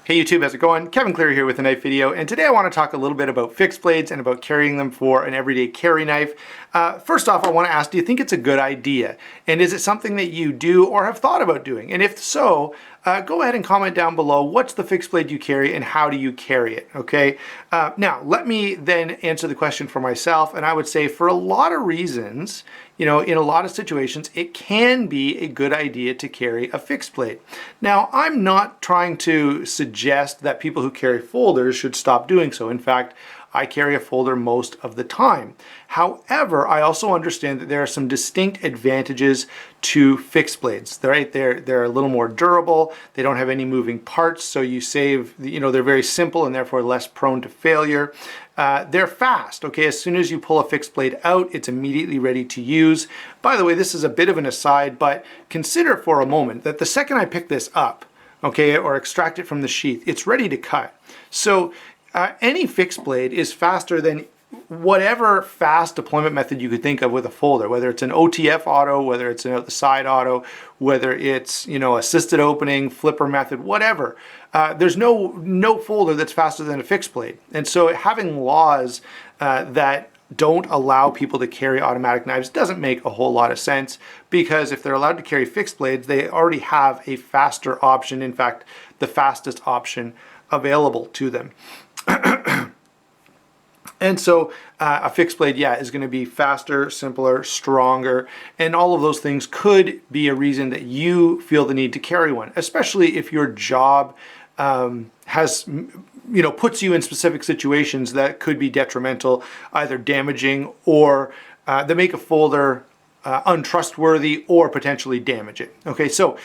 Hey YouTube, how's it going? Kevin Cleary here with a knife video, and today I want to talk a little bit about fixed blades and about carrying them for an everyday carry knife. First off, I want to ask, do you think it's a good idea? And is it something that you do or have thought about doing? And if so, go ahead and comment down below, what's the fixed blade you carry and how do you carry it, okay? Now, let me then answer the question for myself, and I would say for a lot of reasons, in a lot of situations, it can be a good idea to carry a fixed blade. Now, I'm not trying to suggest that people who carry folders should stop doing so. In fact, I carry a folder most of the time. However, I also understand that there are some distinct advantages to fixed blades. They're a little more durable. They don't have any moving parts, so you save, they're very simple and therefore less prone to failure. They're fast, okay? As soon as you pull a fixed blade out, it's immediately ready to use. By the way, this is a bit of an aside, but consider for a moment that the second I pick this up, okay, or extract it from the sheath, it's ready to cut. So any fixed blade is faster than whatever fast deployment method you could think of with a folder, whether it's an OTF auto, whether it's an side auto, whether it's, assisted opening, flipper method, whatever. There's no folder that's faster than a fixed blade. And so having laws that don't allow people to carry automatic knives doesn't make a whole lot of sense, because if they're allowed to carry fixed blades, they already have a faster option, in fact, the fastest option available to them. And so a fixed blade, is going to be faster, simpler, stronger, and all of those things could be a reason that you feel the need to carry one, especially if your job puts you in specific situations that could be detrimental, either damaging or that make a folder untrustworthy or potentially damage it. Okay, so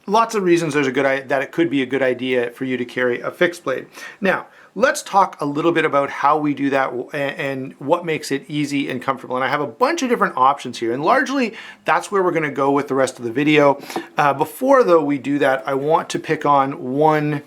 lots of reasons that it could be a good idea for you to carry a fixed blade. Now, let's talk a little bit about how we do that and what makes it easy and comfortable. And I have a bunch of different options here, and largely that's where we're going to go with the rest of the video. Before though we do that, I want to pick on one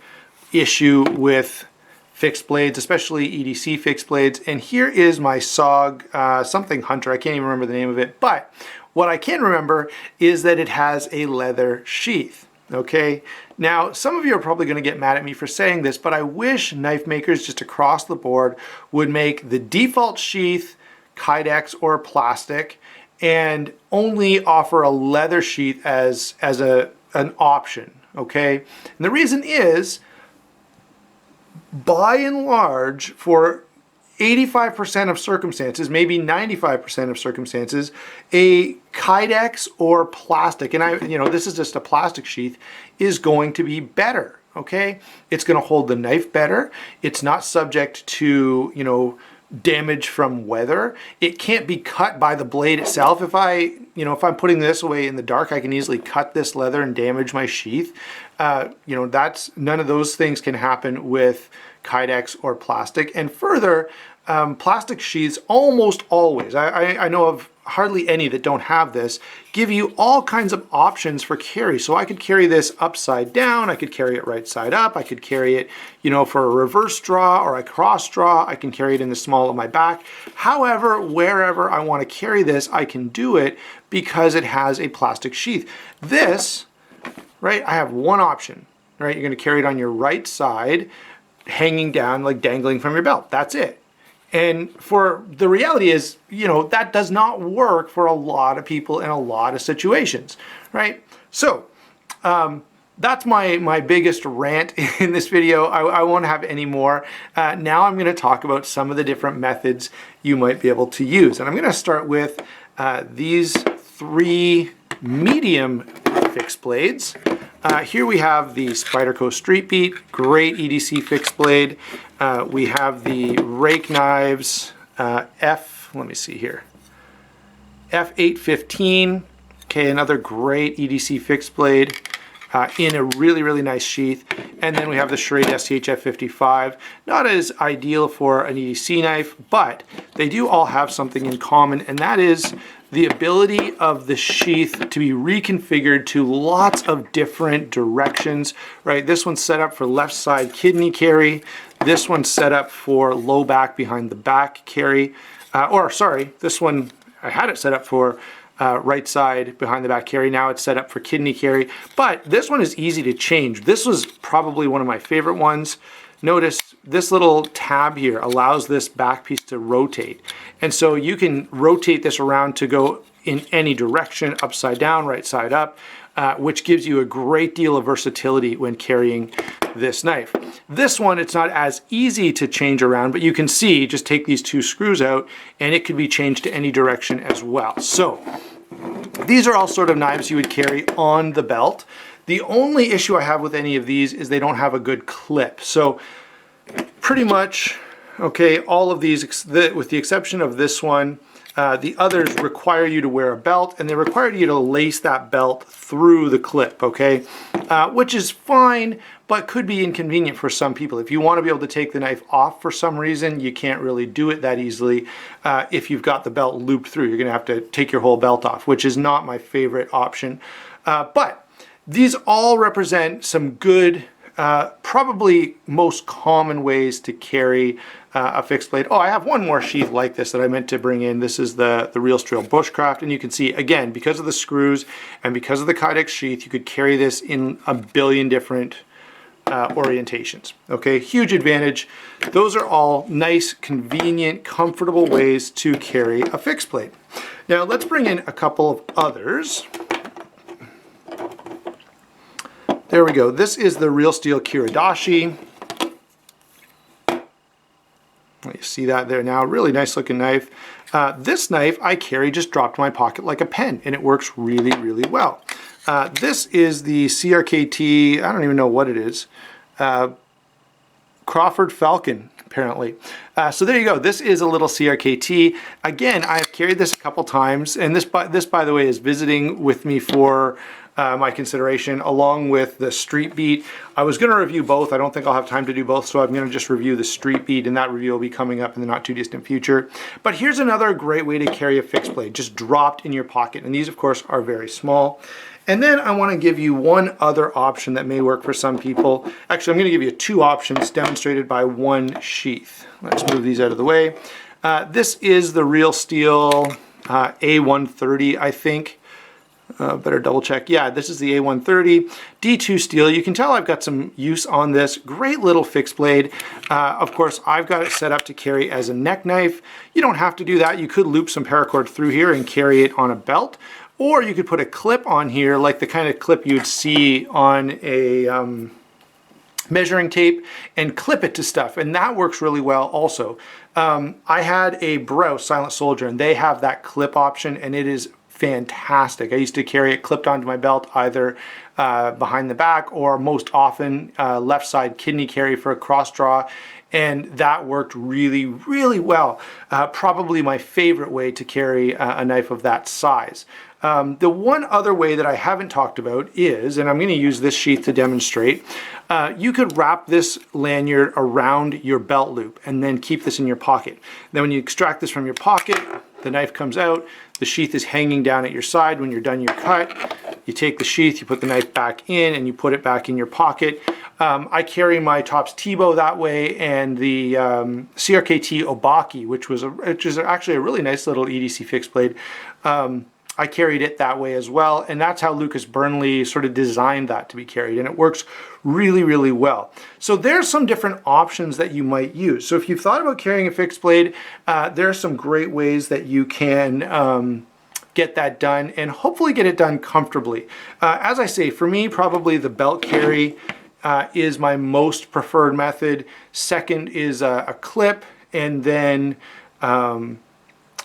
issue with fixed blades, especially EDC fixed blades. And here is my SOG something Hunter. I can't even remember the name of it, but what I can remember is that it has a leather sheath. Okay, now some of you are probably going to get mad at me for saying this, but I wish knife makers just across the board would make the default sheath Kydex or plastic and only offer a leather sheath as an option. Okay, and the reason is, by and large, for 85% of circumstances, maybe 95% of circumstances, a Kydex or plastic, and this is just a plastic sheath, is going to be better, okay? It's going to hold the knife better. It's not subject to, damage from weather. It can't be cut by the blade itself. If I'm putting this away in the dark, I can easily cut this leather and damage my sheath. None of those things can happen with Kydex or plastic. And further, plastic sheaths almost always, I know of hardly any that don't have this, give you all kinds of options for carry. So I could carry this upside down, I could carry it right side up, I could carry it, for a reverse draw or a cross draw, I can carry it in the small of my back. However, wherever I want to carry this, I can do it because it has a plastic sheath. This, right, I have one option, right? You're going to carry it on your right side, hanging down, like dangling from your belt. That's it. And for the reality is, that does not work for a lot of people in a lot of situations, right? So that's my biggest rant in this video. I won't have any more. Now I'm going to talk about some of the different methods you might be able to use. And I'm going to start with these three medium fixed blades. Here we have the Spyderco Street Beat, great EDC fixed blade. We have the rake knives, let me see here, F815, okay, another great EDC fixed blade in a really, really nice sheath. And then we have the Schrade STH-F55, not as ideal for an EDC knife, but they do all have something in common, and that is the ability of the sheath to be reconfigured to lots of different directions, right? This one's set up for left side kidney carry. This one's set up for low back behind the back carry. This one, I had it set up for right side behind the back carry. Now it's set up for kidney carry, but this one is easy to change. This was probably one of my favorite ones. Notice this little tab here allows this back piece to rotate. And so you can rotate this around to go in any direction, upside down, right side up, which gives you a great deal of versatility when carrying this knife. This one, it's not as easy to change around, but you can see, just take these two screws out and it could be changed to any direction as well. So these are all sort of knives you would carry on the belt. The only issue I have with any of these is they don't have a good clip. So pretty much, okay, all of these, with the exception of this one, the others require you to wear a belt, and they require you to lace that belt through the clip, okay? Which is fine, but could be inconvenient for some people. If you want to be able to take the knife off for some reason, you can't really do it that easily if you've got the belt looped through. You're going to have to take your whole belt off, which is not my favorite option. But these all represent some good, probably most common ways to carry a fixed blade. Oh, I have one more sheath like this that I meant to bring in. This is the Real Steel Bushcraft, and you can see, again, because of the screws and because of the Kydex sheath, you could carry this in a billion different orientations. Okay, huge advantage. Those are all nice, convenient, comfortable ways to carry a fixed blade. Now let's bring in a couple of others. There we go. This is the Real Steel Kiradashi. You see that there now. Really nice looking knife. This knife I carry just dropped in my pocket like a pen, and it works really, really well. This is the CRKT, I don't even know what it is. Crawford Falcon, apparently. So there you go. This is a little CRKT. Again, I've carried this a couple times, and this by the way, is visiting with me for my consideration, along with the Street Beat. I was going to review both. I don't think I'll have time to do both, so I'm going to just review the Street Beat, and that review will be coming up in the not too distant future. But here's another great way to carry a fixed blade, just dropped in your pocket. And these, of course, are very small. And then I want to give you one other option that may work for some people. Actually, I'm going to give you two options demonstrated by one sheath. Let's move these out of the way. This is the Real Steel A130, I think. Better double check. Yeah, this is the A130 D2 steel. You can tell I've got some use on this. Great little fixed blade. Of course, I've got it set up to carry as a neck knife. You don't have to do that. You could loop some paracord through here and carry it on a belt, or you could put a clip on here, like the kind of clip you'd see on a measuring tape, and clip it to stuff, and that works really well also. I had a Browse Silent Soldier, and they have that clip option, and it is fantastic. I used to carry it clipped onto my belt, either behind the back or most often left side kidney carry for a cross draw, and that worked really, really well. Probably my favorite way to carry a knife of that size. The one other way that I haven't talked about is, and I'm going to use this sheath to demonstrate, you could wrap this lanyard around your belt loop and then keep this in your pocket. Then when you extract this from your pocket, the knife comes out, the sheath is hanging down at your side. When you're done your cut, you take the sheath, you put the knife back in, and you put it back in your pocket. I carry my Tops T-bow that way, and the CRKT Obaki, which is actually a really nice little EDC fixed blade. I carried it that way as well, and that's how Lucas Burnley sort of designed that to be carried, and it works really, really well. So there's some different options that you might use. So if you've thought about carrying a fixed blade, there are some great ways that you can get that done and hopefully get it done comfortably. As I say, for me, probably the belt carry is my most preferred method. Second is a clip, and then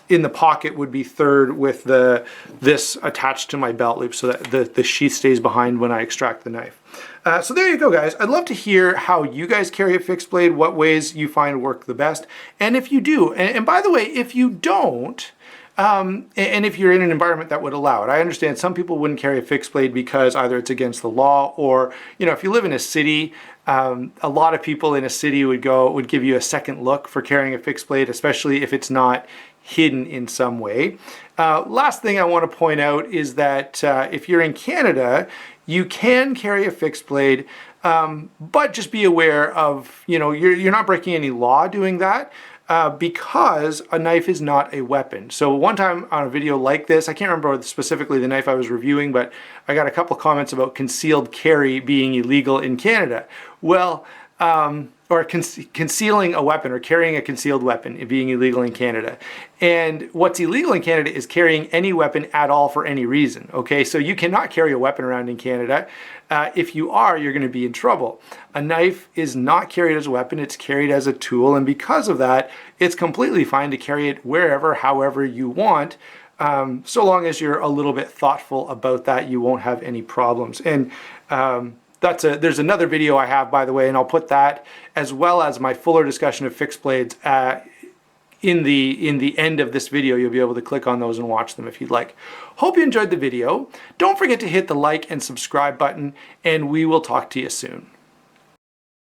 in the pocket would be third, with this attached to my belt loop so that the sheath stays behind when I extract the knife. So there you go, guys. I'd love to hear how you guys carry a fixed blade, what ways you find work the best. And if you do, and by the way, if you don't, and if you're in an environment that would allow it. I understand some people wouldn't carry a fixed blade because either it's against the law, or, you know, if you live in a city, a lot of people in a city would give you a second look for carrying a fixed blade, especially if it's not hidden in some way. Last thing I want to point out is that if you're in Canada, you can carry a fixed blade, but just be aware of, you know, you're not breaking any law doing that. because a knife is not a weapon. So one time on a video like this, I can't remember specifically the knife I was reviewing, but I got a couple comments about concealed carry being illegal in Canada. Well, or concealing a weapon or carrying a concealed weapon being illegal in Canada. And what's illegal in Canada is carrying any weapon at all for any reason. Okay, so you cannot carry a weapon around in Canada. If you are, you're going to be in trouble. A knife is not carried as a weapon, it's carried as a tool, and because of that, it's completely fine to carry it wherever, however you want. So long as you're a little bit thoughtful about that, you won't have any problems. And there's another video I have, by the way, and I'll put that as well as my fuller discussion of fixed blades in the end of this video. You'll be able to click on those and watch them if you'd like. Hope you enjoyed the video. Don't forget to hit the like and subscribe button, and we will talk to you soon.